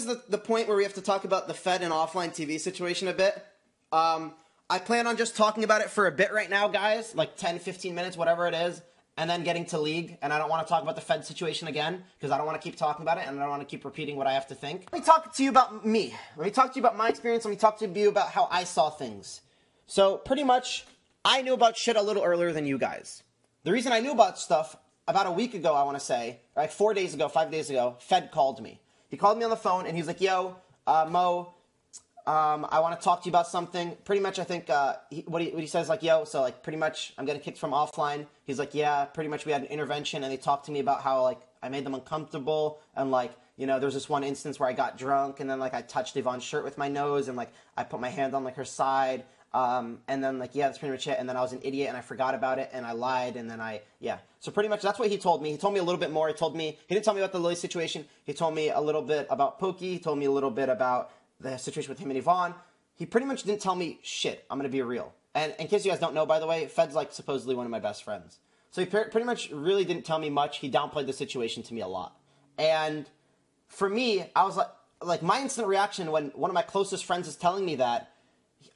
is the point where we have to talk about the Fed and OfflineTV situation a bit. I plan on just talking about it for a bit right now, guys, like 10, 15 minutes, whatever it is, and then getting to League. And I don't want to talk about the Fed situation again because I don't want to keep talking about it and I don't want to keep repeating what I have to think. Let me talk to you about me. Let me talk to you about my experience. Let me talk to you about how I saw things. So pretty much, I knew about shit a little earlier than you guys. The reason I knew about stuff, about a week ago, I want to say, like 4 days ago, 5 days ago, Fed called me. He called me on the phone and he's like, yo, Mo, I want to talk to you about something. Pretty much, I think, what he says, like, yo, so, like, pretty much, I'm getting kicked from offline. He's like, yeah, pretty much, we had an intervention, and they talked to me about how, like, I made them uncomfortable, and, like, you know, there was this one instance where I got drunk, and then, like, I touched Yvonne's shirt with my nose, and, like, I put my hand on, like, her side, and then, like, yeah, that's pretty much it, and then I was an idiot, and I forgot about it, and I lied, and then yeah. So pretty much, that's what he told me. He told me a little bit more. He didn't tell me about the Lily situation. He told me a little bit about Pokey. He told me a little bit about the situation with him and Yvonne. He pretty much didn't tell me shit. I'm going to be real. And in case you guys don't know, by the way, Fed's like supposedly one of my best friends. So he pretty much really didn't tell me much. He downplayed the situation to me a lot. And for me, I was like my instant reaction when one of my closest friends is telling me that,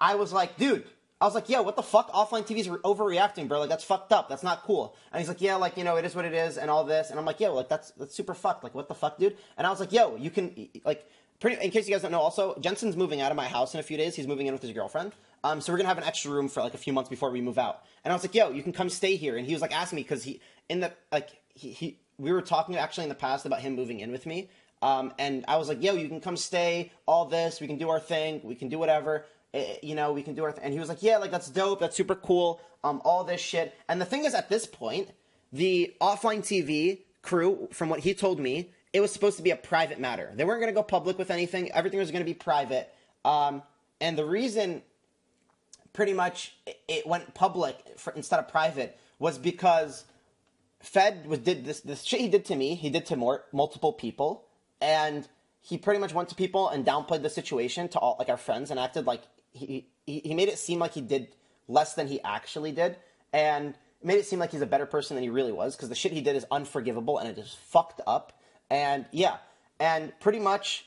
I was like, dude, I was like, yo, what the fuck? OfflineTV's overreacting, bro. Like, that's fucked up. That's not cool. And he's like, yeah, like, you know, it is what it is and all this. And I'm like, yo, like, that's super fucked. Like, what the fuck, dude? And I was like, yo, you can, like, in case you guys don't know, also, Jensen's moving out of my house in a few days. He's moving in with his girlfriend. So we're going to have an extra room for, like, a few months before we move out. And I was like, yo, you can come stay here. And he was, like, asking me because we were talking actually in the past about him moving in with me. And I was like, yo, you can come stay, all this. We can do our thing. We can do whatever. You know, we can do our thing. And he was like, yeah, like, that's dope. That's super cool. All this shit. And the thing is, at this point, the OfflineTV crew, from what he told me, it was supposed to be a private matter. They weren't going to go public with anything. Everything was going to be private. And the reason pretty much it went public instead of private was because Fed did this shit he did to me. He did to multiple people. And he pretty much went to people and downplayed the situation to all, like, our friends, and acted like he made it seem like he did less than he actually did. And it made it seem like he's a better person than he really was, because the shit he did is unforgivable and it is fucked up. And yeah, and pretty much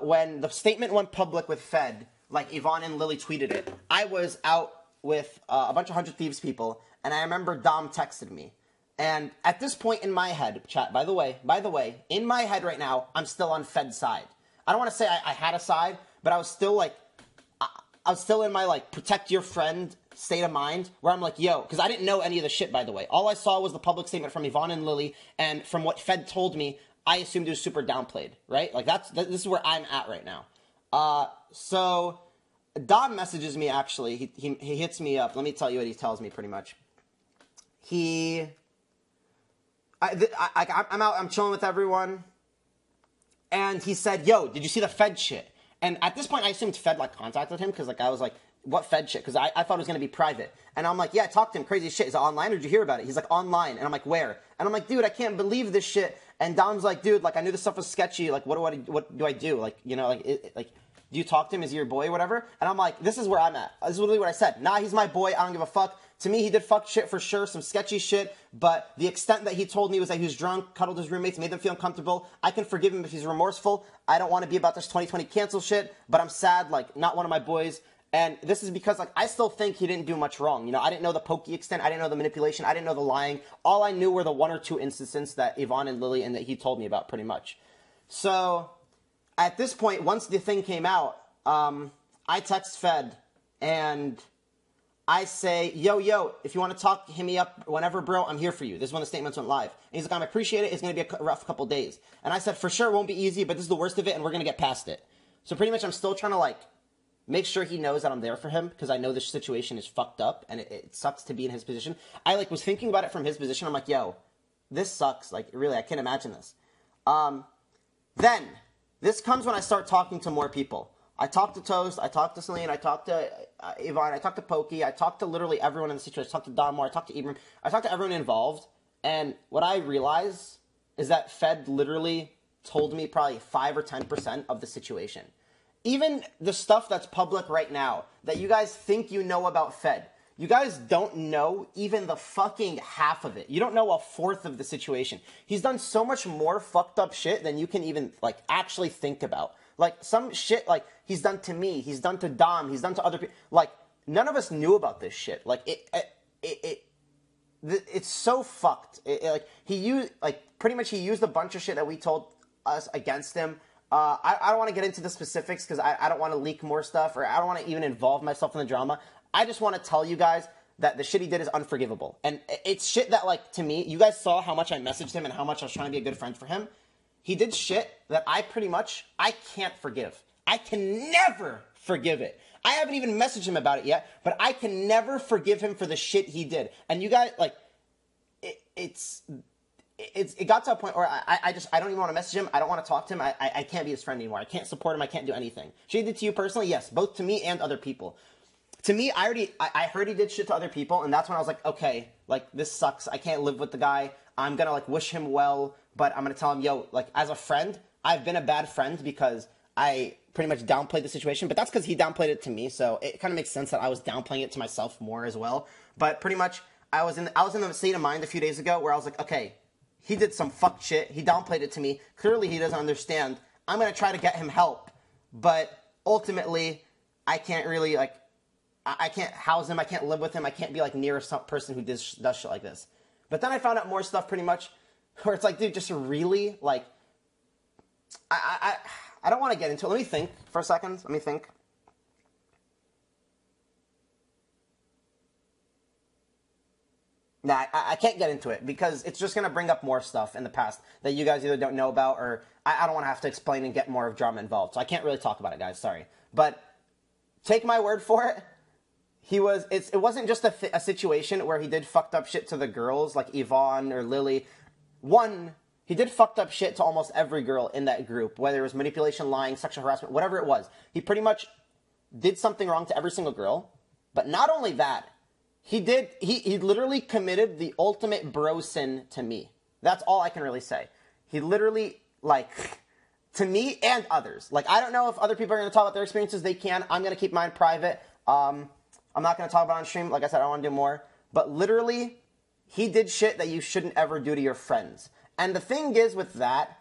when the statement went public with Fed, like Yvonne and Lily tweeted it, I was out with a bunch of 100 Thieves people, and I remember Dom texted me. And at this point in my head, chat, by the way, in my head right now, I'm still on Fed's side. I don't want to say I had a side, but I was still like, I was still in my, like, protect your friend state of mind, where I'm like, yo, because I didn't know any of the shit, by the way. All I saw was the public statement from Yvonne and Lily, and from what Fed told me, I assumed it was super downplayed, right? Like, this is where I'm at right now. So Dom messages me, actually. He hits me up. Let me tell you what he tells me, pretty much. I'm out, I'm chilling with everyone, and he said, yo, did you see the Fed shit? And at this point, I assumed Fed, like, contacted him, because, like, I was like, what Fed shit? Because I thought it was going to be private. And I'm like, yeah, I talked to him, crazy shit. Is it online, or did you hear about it? He's like, online. And I'm like, where? And I'm like, dude, I can't believe this shit. And Dom's like, dude, like, I knew this stuff was sketchy. Like, what do I do? Like, you know, like, do you talk to him? Is he your boy or whatever? And I'm like, this is where I'm at. This is literally what I said. Nah, he's my boy. I don't give a fuck. To me, he did fuck shit for sure, some sketchy shit, but the extent that he told me was that he was drunk, cuddled his roommates, made them feel uncomfortable. I can forgive him if he's remorseful. I don't want to be about this 2020 cancel shit, but I'm sad, like, not one of my boys. And this is because, like, I still think he didn't do much wrong. You know, I didn't know the pokey extent. I didn't know the manipulation. I didn't know the lying. All I knew were the 1 or 2 instances that Yvonne and Lily and that he told me about, pretty much. So, at this point, once the thing came out, I text Fed, and I say, yo, if you want to talk, hit me up whenever, bro. I'm here for you. This is when the statements went live. And he's like, I appreciate it. It's going to be a rough couple days. And I said, for sure, it won't be easy, but this is the worst of it, and we're going to get past it. So pretty much I'm still trying to, like, make sure he knows that I'm there for him, because I know this situation is fucked up, and it sucks to be in his position. I, like, was thinking about it from his position. I'm like, yo, this sucks. Like, really, I can't imagine this. Then, this comes when I start talking to more people. I talked to Toast, I talked to Celine, I talked to Yvonne, I talked to Pokey, I talked to literally everyone in the situation. I talked to Don Moore, I talked to Ibram, I talked to everyone involved, and what I realize is that Fed literally told me probably 5 or 10% of the situation. Even the stuff that's public right now, that you guys think you know about Fed, You guys don't know even the fucking half of it. You don't know a fourth of the situation. He's done so much more fucked up shit than you can even, like, actually think about. Like, some shit, like, he's done to me, he's done to Dom, he's done to other people. Like, none of us knew about this shit. Like, it's so fucked. Like, he used, like, pretty much he used a bunch of shit that we told us against him. I don't want to get into the specifics because I don't want to leak more stuff, or I don't want to even involve myself in the drama. I just want to tell you guys that the shit he did is unforgivable. And it's shit that, like, to me, you guys saw how much I messaged him and how much I was trying to be a good friend for him. He did shit that I can't forgive. I can never forgive it. I haven't even messaged him about it yet, but I can never forgive him for the shit he did. And you guys, like, it got to a point where I don't even want to message him. I don't want to talk to him. I can't be his friend anymore. I can't support him. I can't do anything. Shit he did to you personally? Yes, both to me and other people. To me, I heard he did shit to other people, and that's when I was like, okay, like, this sucks. I can't live with the guy. I'm gonna, like, wish him well, but I'm gonna tell him, yo, like, as a friend, I've been a bad friend because I pretty much downplayed the situation, but that's because he downplayed it to me, so it kind of makes sense that I was downplaying it to myself more as well. But pretty much, I was in the state of mind a few days ago where I was like, okay, he did some fuck shit. He downplayed it to me. Clearly, he doesn't understand. I'm gonna try to get him help, but ultimately, I can't really, like, I can't house him, I can't live with him, I can't be, like, near some person who does shit like this. But then I found out more stuff pretty much where it's like, dude, just really, like, I don't want to get into it. Let me think for a second. Let me think. Nah, I can't get into it because it's just going to bring up more stuff in the past that you guys either don't know about, or I don't want to have to explain and get more of drama involved. So I can't really talk about it, guys. Sorry. But take my word for it. It wasn't just a situation where he did fucked up shit to the girls like Yvonne or Lily. One, he did fucked up shit to almost every girl in that group, whether it was manipulation, lying, sexual harassment, whatever it was. He pretty much did something wrong to every single girl. But not only that, he literally committed the ultimate bro sin to me. That's all I can really say. He literally, like, to me and others. Like, I don't know if other people are going to talk about their experiences. They can. I'm going to keep mine private. I'm not going to talk about it on stream. Like I said, I want to do more. But literally, he did shit that you shouldn't ever do to your friends. And the thing is with that,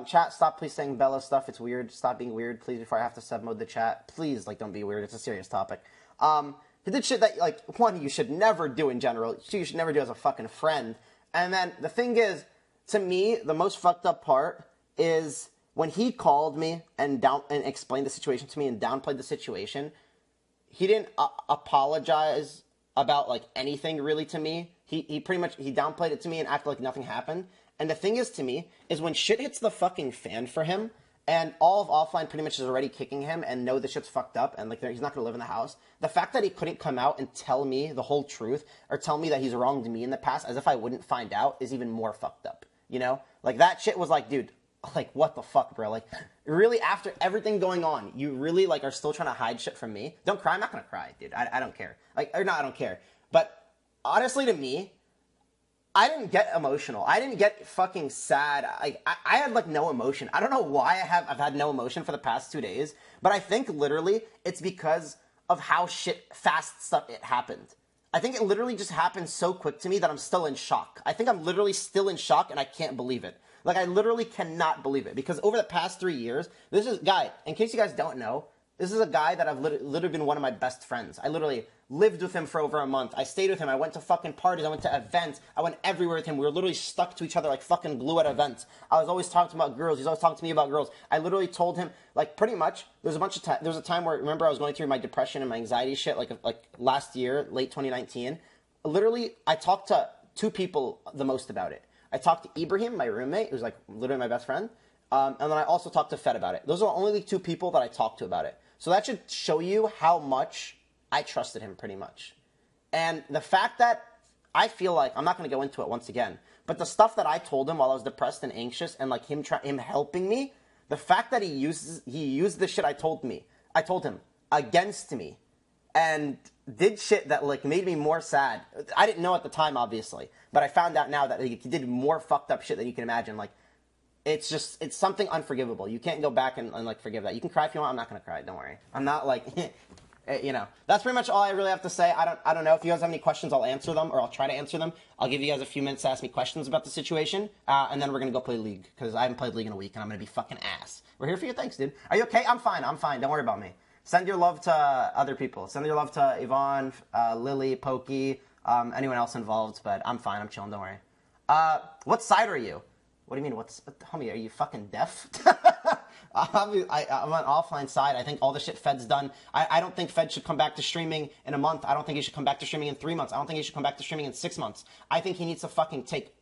chat, stop please saying Bella stuff. It's weird. Stop being weird, please, before I have to sub mode the chat. Please, like, don't be weird. It's a serious topic. He did shit that, like, one, you should never do in general. Two, you should never do as a fucking friend. And then the thing is, to me, the most fucked up part is when he called me and explained the situation to me and downplayed the situation. He didn't apologize about, like, anything really to me. He pretty much, he downplayed it to me and acted like nothing happened. And the thing is, to me, is when shit hits the fucking fan for him, and all of Offline pretty much is already kicking him and know the shit's fucked up and, like, he's not going to live in the house. The fact that he couldn't come out and tell me the whole truth or tell me that he's wronged me in the past as if I wouldn't find out is even more fucked up, you know? Like, that shit was like, dude, like, what the fuck, bro? Like, really, after everything going on, you really, like, are still trying to hide shit from me? Don't cry. I'm not going to cry, dude. I don't care. Like, or not, I don't care. But honestly, to me, I didn't get emotional. I didn't get fucking sad. I had, like, no emotion. I don't know why I've had no emotion for the past 2 days, but I think literally it's because of how fast stuff it happened. I think it literally just happened so quick to me that I'm still in shock. I think I'm literally still in shock and I can't believe it. Like, I literally cannot believe it because over the past 3 years, this is, guy, in case you guys don't know, this is a guy that I've literally been one of my best friends. I literally lived with him for over a month. I stayed with him. I went to fucking parties. I went to events. I went everywhere with him. We were literally stuck to each other like fucking glue at events. I was always talking about girls. He's always talking to me about girls. I literally told him, like, pretty much, there was a time where, remember, I was going through my depression and my anxiety shit, like last year, late 2019. Literally, I talked to 2 people the most about it. I talked to Ibrahim, my roommate, who's, like, literally my best friend. And then I also talked to Fed about it. Those are the only 2 people that I talked to about it. So that should show you how much I trusted him, pretty much. And the fact that I feel like, I'm not going to go into it once again, but the stuff that I told him while I was depressed and anxious and, like, him helping me, the fact that he used the shit I told him against me and did shit that, like, made me more sad. I didn't know at the time, obviously, but I found out now that he did more fucked up shit than you can imagine. Like, it's something unforgivable. You can't go back and like, forgive that. You can cry if you want. I'm not going to cry. Don't worry. I'm not, like, You know, that's pretty much all I really have to say. I don't know. If you guys have any questions, I'll answer them, or I'll try to answer them. I'll give you guys a few minutes to ask me questions about the situation, and then we're going to go play League, because I haven't played League in a week, and I'm going to be fucking ass. We're here for you. Thanks, dude. Are you okay? I'm fine. Don't worry about me. Send your love to other people. Send your love to Yvonne, Lily, Pokey, anyone else involved, but I'm fine. I'm chilling. Don't worry. What side are you? What do you mean? Homie, are you fucking deaf? I'm on offline side. I think all the shit Fed's done. I don't think Fed should come back to streaming in a month. I don't think he should come back to streaming in 3 months. I don't think he should come back to streaming in 6 months. I think he needs to fucking take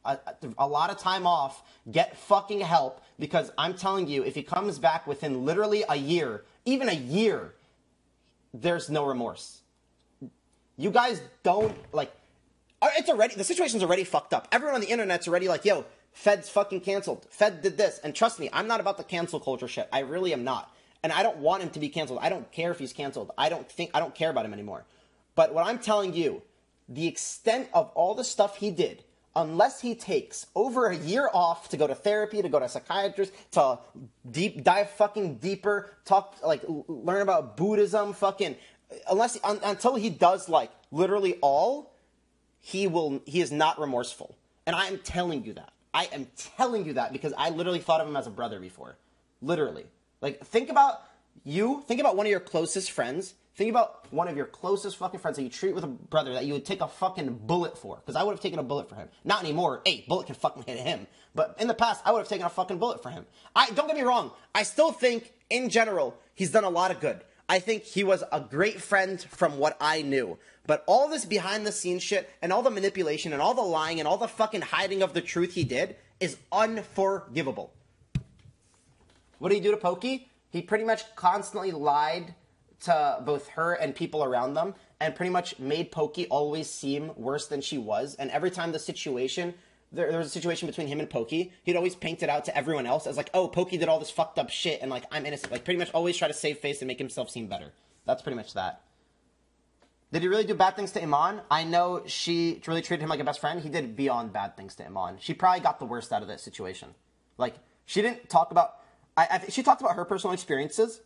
a lot of time off, get fucking help, because I'm telling you, if he comes back within literally a year, even a year, there's no remorse. You guys don't, like, the situation's already fucked up. Everyone on the internet's already like, yo, Fed's fucking canceled. Fed did this. And trust me, I'm not about the cancel culture shit. I really am not. And I don't want him to be canceled. I don't care if he's canceled. I don't care about him anymore. But what I'm telling you, the extent of all the stuff he did, unless he takes over a year off to go to therapy, to go to a psychiatrist, to dive fucking deeper, learn about Buddhism, until he does, like, literally all, he is not remorseful. And I am telling you that. I am telling you that because I literally thought of him as a brother before. Literally. Like, think about one of your closest friends. Think about one of your closest fucking friends that you treat with a brother that you would take a fucking bullet for. Because I would have taken a bullet for him. Not anymore. Hey, bullet can fucking hit him. But in the past, I would have taken a fucking bullet for him. Don't get me wrong. I still think, in general, he's done a lot of good. I think he was a great friend from what I knew. But all this behind-the-scenes shit and all the manipulation and all the lying and all the fucking hiding of the truth he did is unforgivable. What did he do to Pokey? He pretty much constantly lied to both her and people around them and pretty much made Pokey always seem worse than she was. And every time there was a situation between him and Pokey, he'd always paint it out to everyone else as like, oh, Pokey did all this fucked up shit and like, I'm innocent. Like, pretty much always try to save face and make himself seem better. That's pretty much that. Did he really do bad things to Iman? I know she really treated him like a best friend. He did beyond bad things to Iman. She probably got the worst out of that situation. Like, she didn't talk about... she talked about her personal experiences,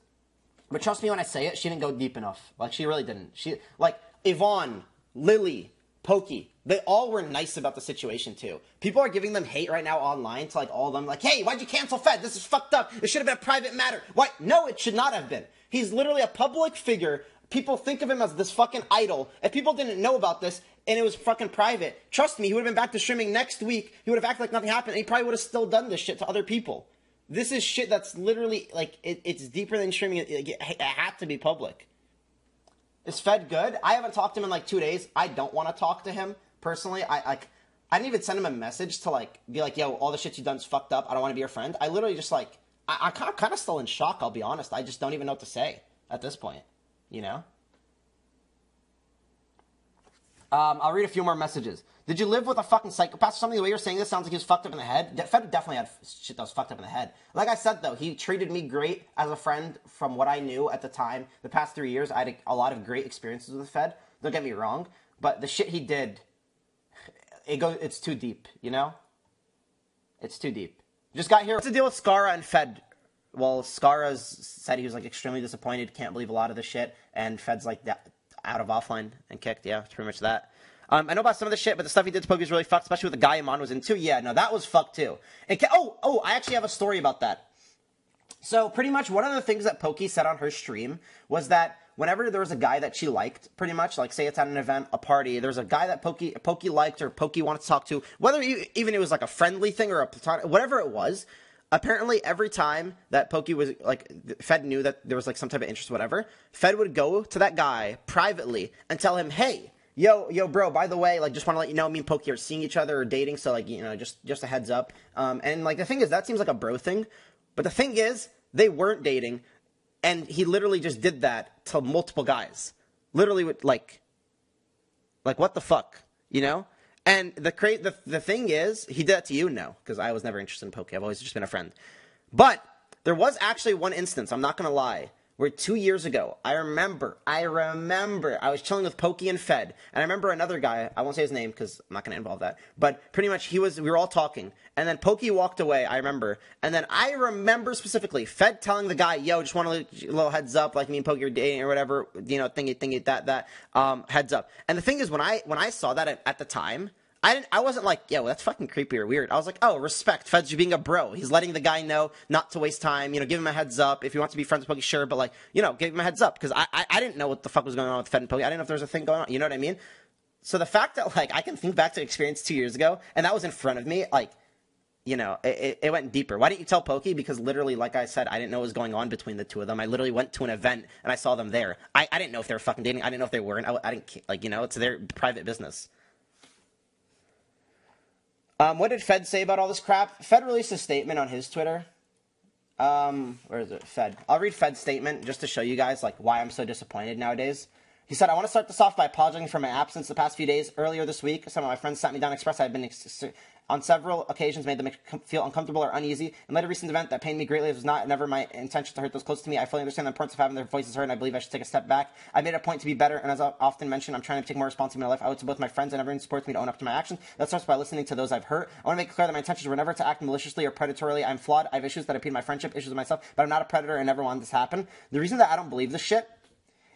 but trust me when I say it, she didn't go deep enough. Like, she really didn't. Like, Yvonne, Lily, Pokey, they all were nice about the situation, too. People are giving them hate right now online to, like, all of them. Like, hey, why'd you cancel Fed? This is fucked up. It should have been a private matter. Why? No, it should not have been. He's literally a public figure. People think of him as this fucking idol. If people didn't know about this and it was fucking private, trust me, he would have been back to streaming next week. He would have acted like nothing happened, and he probably would have still done this shit to other people. This is shit that's literally, like, it's deeper than streaming. It had to be public. Is Fed good? I haven't talked to him in, like, 2 days. I don't want to talk to him, personally. I didn't even send him a message to, like, be like, yo, all the shit you've done is fucked up. I don't want to be your friend. I literally just, like, I'm kind of still in shock, I'll be honest. I just don't even know what to say at this point, you know? I'll read a few more messages. Did you live with a fucking psychopath or something? The way you're saying this sounds like he was fucked up in the head. Fed definitely had shit that was fucked up in the head. Like I said, though, he treated me great as a friend from what I knew at the time. The past 3 years, I had a lot of great experiences with Fed. Don't get me wrong. But the shit he did, it's too deep, you know? It's too deep. Just got here. What's the deal with Skara and Fed? Well, Skara said he was, like, extremely disappointed, can't believe a lot of the shit, and Fed's, like, out of offline and kicked. Yeah, it's pretty much that. I know about some of the shit, but the stuff he did to Pokey was really fucked, especially with the guy Iman was into. Yeah, no, that was fucked too. And I actually have a story about that. So pretty much one of the things that Pokey said on her stream was that whenever there was a guy that she liked, pretty much, like say it's at an event, a party, there's a guy that Pokey liked or Pokey wanted to talk to, whether even it was like a friendly thing or a platonic, whatever it was. Apparently, every time that Pokey was, like, Fed knew that there was, like, some type of interest or whatever, Fed would go to that guy privately and tell him, hey, yo, bro, by the way, like, just want to let you know, me and Pokey are seeing each other or dating, so, like, you know, just a heads up. And, like, the thing is, that seems like a bro thing, but the thing is, they weren't dating, and he literally just did that to multiple guys. Literally, like, what the fuck, you know? And the thing is, he did that to you? No, because I was never interested in Pokey. I've always just been a friend. But there was actually one instance, I'm not going to lie, where 2 years ago, I remember, I was chilling with Pokey and Fed, and I remember another guy, I won't say his name because I'm not going to involve that, but pretty much we were all talking, and then Pokey walked away, I remember, and then I remember specifically Fed telling the guy, yo, just want a little heads up, like me and Pokey are dating or whatever, you know, thingy, that, heads up. And the thing is, when I saw that at the time, I wasn't like, yo, that's fucking creepy or weird. I was like, oh, respect. Fed's just being a bro. He's letting the guy know not to waste time. You know, give him a heads up. If he wants to be friends with Pokey, sure. But, like, you know, give him a heads up. Because I didn't know what the fuck was going on with Fed and Pokey. I didn't know if there was a thing going on. You know what I mean? So the fact that, like, I can think back to experience 2 years ago, and that was in front of me, like, you know, it went deeper. Why didn't you tell Pokey? Because literally, like I said, I didn't know what was going on between the two of them. I literally went to an event, and I saw them there. I didn't know if they were fucking dating. I didn't know if they weren't. I didn't, like, you know, it's their private business. What did Fed say about all this crap? Fed released a statement on his Twitter. Where is it? Fed. I'll read Fed's statement just to show you guys, like, why I'm so disappointed nowadays. He said, I want to start this off by apologizing for my absence the past few days. Earlier this week, some of my friends sat me down and expressed I had been on several occasions made them feel uncomfortable or uneasy. And later, a recent event that pained me greatly. It was never my intention to hurt those close to me. I fully understand the importance of having their voices heard, and I believe I should take a step back. I made a point to be better, and as I often mention, I'm trying to take more responsibility in my life. I owe it to both my friends and everyone who supports me to own up to my actions. That starts by listening to those I've hurt. I want to make it clear that my intentions were never to act maliciously or predatorily. I'm flawed. I have issues that impede my friendship, issues with myself, but I'm not a predator and never wanted this to happen. The reason that I don't believe this shit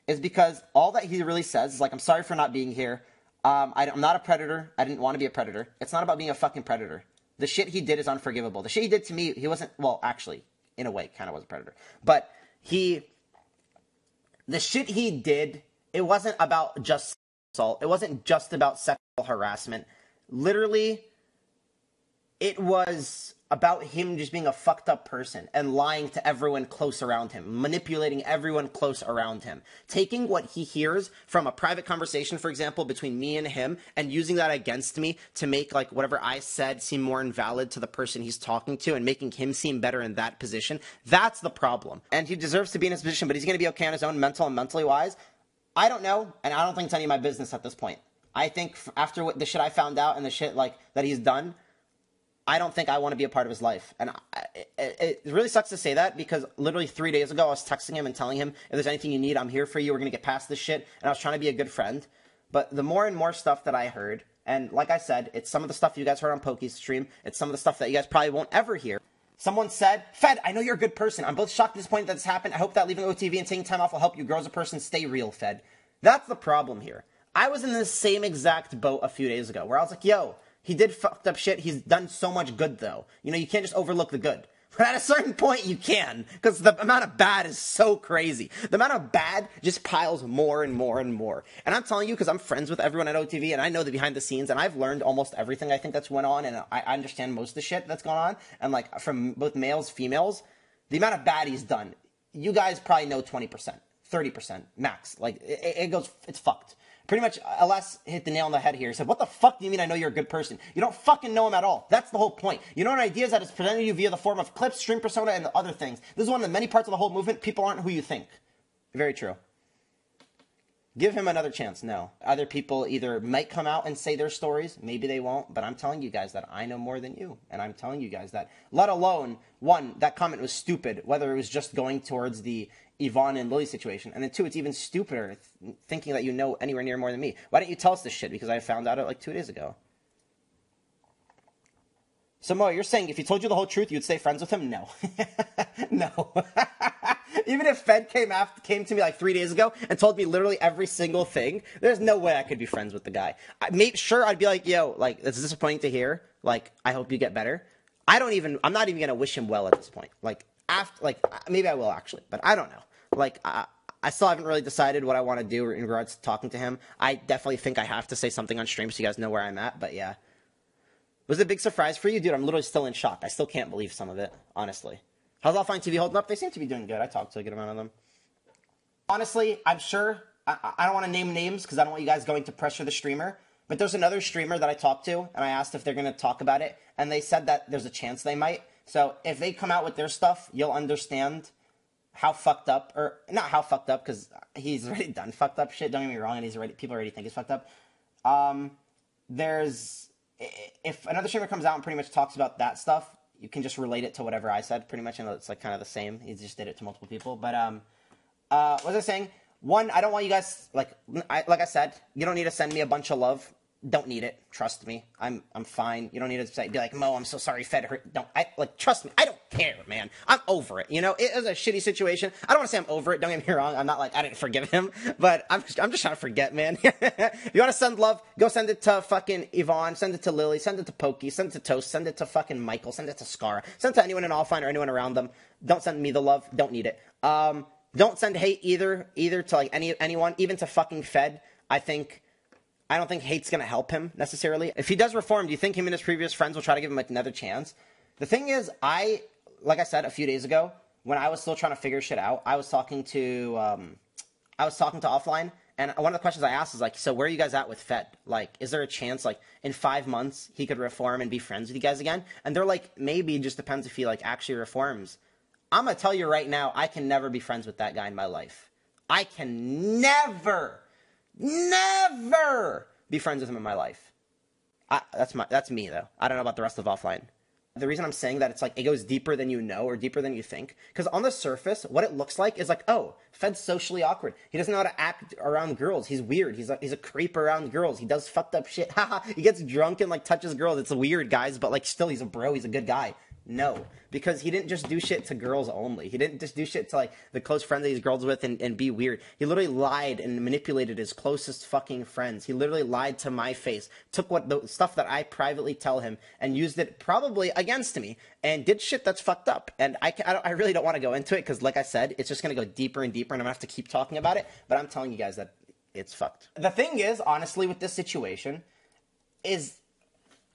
is because all that he really says is, like, I'm sorry for not being here. I'm not a predator. I didn't want to be a predator. It's not about being a fucking predator. The shit he did is unforgivable. The shit he did to me, he wasn't, well, actually, in a way, kind of was a predator. But the shit he did, it wasn't about just assault. It wasn't just about sexual harassment. Literally, it was about him just being a fucked up person and lying to everyone close around him, manipulating everyone close around him, taking what he hears from a private conversation, for example, between me and him, and using that against me to make, like, whatever I said seem more invalid to the person he's talking to and making him seem better in that position. That's the problem. And he deserves to be in his position, but he's going to be okay on his own, mental and mentally wise. I don't know, and I don't think it's any of my business at this point. I think after the shit I found out and the shit, like, that he's done, I don't think I want to be a part of his life. And it really sucks to say that, because literally 3 days ago, I was texting him and telling him, if there's anything you need, I'm here for you. We're going to get past this shit. And I was trying to be a good friend. But the more and more stuff that I heard, and like I said, it's some of the stuff you guys heard on Pokey's stream. It's some of the stuff that you guys probably won't ever hear. Someone said, Fed, I know you're a good person. I'm both shocked and disappointed that this happened. I hope that leaving OTV and taking time off will help you grow as a person. Stay real, Fed. That's the problem here. I was in the same exact boat a few days ago, where I was like, yo, he did fucked up shit. He's done so much good, though. You know, you can't just overlook the good. But at a certain point, you can, because the amount of bad is so crazy. The amount of bad just piles more and more and more. And I'm telling you, because I'm friends with everyone at OTV, and I know the behind the scenes, and I've learned almost everything I think that's went on, and I understand most of the shit that's gone on. And, like, from both males, females, the amount of bad he's done, you guys probably know 20%, 30% max. Like, it goes, it's fucked. Pretty much, Alas hit the nail on the head here. He said, what the fuck do you mean I know you're a good person? You don't fucking know him at all. That's the whole point. You know what ideas that is presented to you via the form of clips, stream persona, and other things. This is one of the many parts of the whole movement. People aren't who you think. Very true. Give him another chance. No. Other people either might come out and say their stories. Maybe they won't. But I'm telling you guys that I know more than you. And I'm telling you guys that, let alone, one, that comment was stupid, whether it was just going towards the Yvonne and Lily situation. And then two, it's even stupider thinking that you know anywhere near more than me. Why didn't you tell us this shit? Because I found out it like 2 days ago. So Mo, you're saying if he told you the whole truth, you'd stay friends with him? No. No. Even if Fed came to me like 3 days ago and told me literally every single thing, there's no way I could be friends with the guy. Sure, I'd be like, yo, like, it's disappointing to hear. Like, I hope you get better. I'm not even going to wish him well at this point. Maybe I will actually, but I don't know. Like, I still haven't really decided what I want to do in regards to talking to him. I definitely think I have to say something on stream so you guys know where I'm at, but yeah. Was it a big surprise for you? Dude, I'm literally still in shock. I still can't believe some of it, honestly. How's OfflineTV holding up? They seem to be doing good. I talked to a good amount of them. Honestly, I'm sure, I don't want to name names because I don't want you guys going to pressure the streamer, but there's another streamer that I talked to, and I asked if they're going to talk about it, and they said that there's a chance they might. So if they come out with their stuff, you'll understand how fucked up, or not how fucked up, because he's already done fucked up shit, don't get me wrong, and people already think he's fucked up. If another streamer comes out and pretty much talks about that stuff, you can just relate it to whatever I said, pretty much, and it's like kind of the same. He just did it to multiple people, but What was I saying? One, I don't want you guys, like I said, you don't need to send me a bunch of love. Don't need it. Trust me. I'm fine. You don't need to be like, Mo, I'm so sorry Fed hurt. Trust me. I don't care, man. I'm over it. You know, it was a shitty situation. I don't want to say I'm over it. Don't get me wrong. I'm not like, I didn't forgive him, but I'm just trying to forget, man. If you want to send love, go send it to fucking Yvonne, send it to Lily, send it to Pokey, send it to Toast, send it to fucking Michael, send it to Scar, send it to anyone in Offline or anyone around them. Don't send me the love. Don't need it. Don't send hate either to like anyone, even to fucking Fed. I don't think hate's going to help him, necessarily. If he does reform, do you think him and his previous friends will try to give him like, another chance? The thing is, like I said a few days ago, when I was still trying to figure shit out, I was talking to Offline, and one of the questions I asked is, like, so where are you guys at with Fed? Like, is there a chance, like, in 5 months, he could reform and be friends with you guys again? And they're like, maybe, it just depends if he, like, actually reforms. I'm going to tell you right now, I can never be friends with that guy in my life. I can never be friends with him in my life. That's me, though. I don't know about the rest of Offline. The reason I'm saying that, it's like, it goes deeper than you know, or deeper than you think. Because on the surface, what it looks like is like, oh, Fed's socially awkward. He doesn't know how to act around girls. He's weird. He's a creep around girls. He does fucked up shit. Haha. He gets drunk and, like, touches girls. It's weird, guys, but, like, still, he's a bro. He's a good guy. No, because he didn't just do shit to girls only. He didn't just do shit to, like, the close friends that he's girls with and be weird. He literally lied and manipulated his closest fucking friends. He literally lied to my face, took the stuff that I privately tell him and used it probably against me and did shit that's fucked up. And I really don't want to go into it because, like I said, it's just going to go deeper and deeper and I'm going to have to keep talking about it. But I'm telling you guys that it's fucked. The thing is, honestly, with this situation is,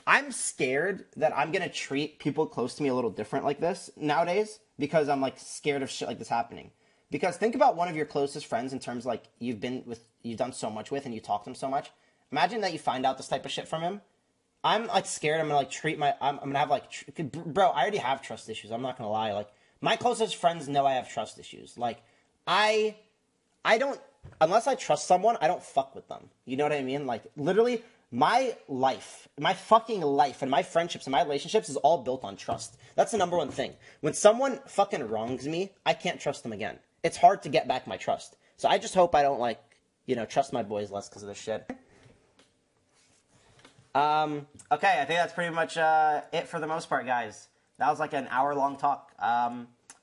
I'm scared that I'm going to treat people close to me a little different like this nowadays because I'm, like, scared of shit like this happening. Because think about one of your closest friends in terms of, like, you've done so much with and you talk to him so much. Imagine that you find out this type of shit from him. I'm, like, scared I'm going to, like, I'm going to have, like, bro, I already have trust issues. I'm not going to lie. Like, my closest friends know I have trust issues. Like, I don't, unless I trust someone, I don't fuck with them. You know what I mean? Like, literally, my life, my fucking life, and my friendships and my relationships is all built on trust. That's the number one thing. When someone fucking wrongs me, I can't trust them again. It's hard to get back my trust. So I just hope I don't, like, you know, trust my boys less because of this shit. Okay, I think that's pretty much it for the most part, guys. That was like an hour-long talk.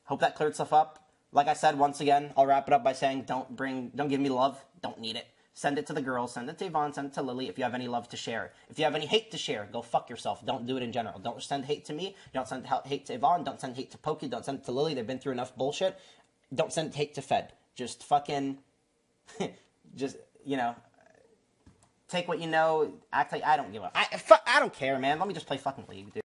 Hope that cleared stuff up. Like I said, once again, I'll wrap it up by saying don't give me love. Don't need it. Send it to the girls. Send it to Yvonne. Send it to Lily if you have any love to share. If you have any hate to share, go fuck yourself. Don't do it in general. Don't send hate to me. Don't send hate to Yvonne. Don't send hate to Pokey. Don't send it to Lily. They've been through enough bullshit. Don't send hate to Fed. Just fucking, just, you know, take what you know. Act like I don't give a... I don't care, man. Let me just play fucking League, dude.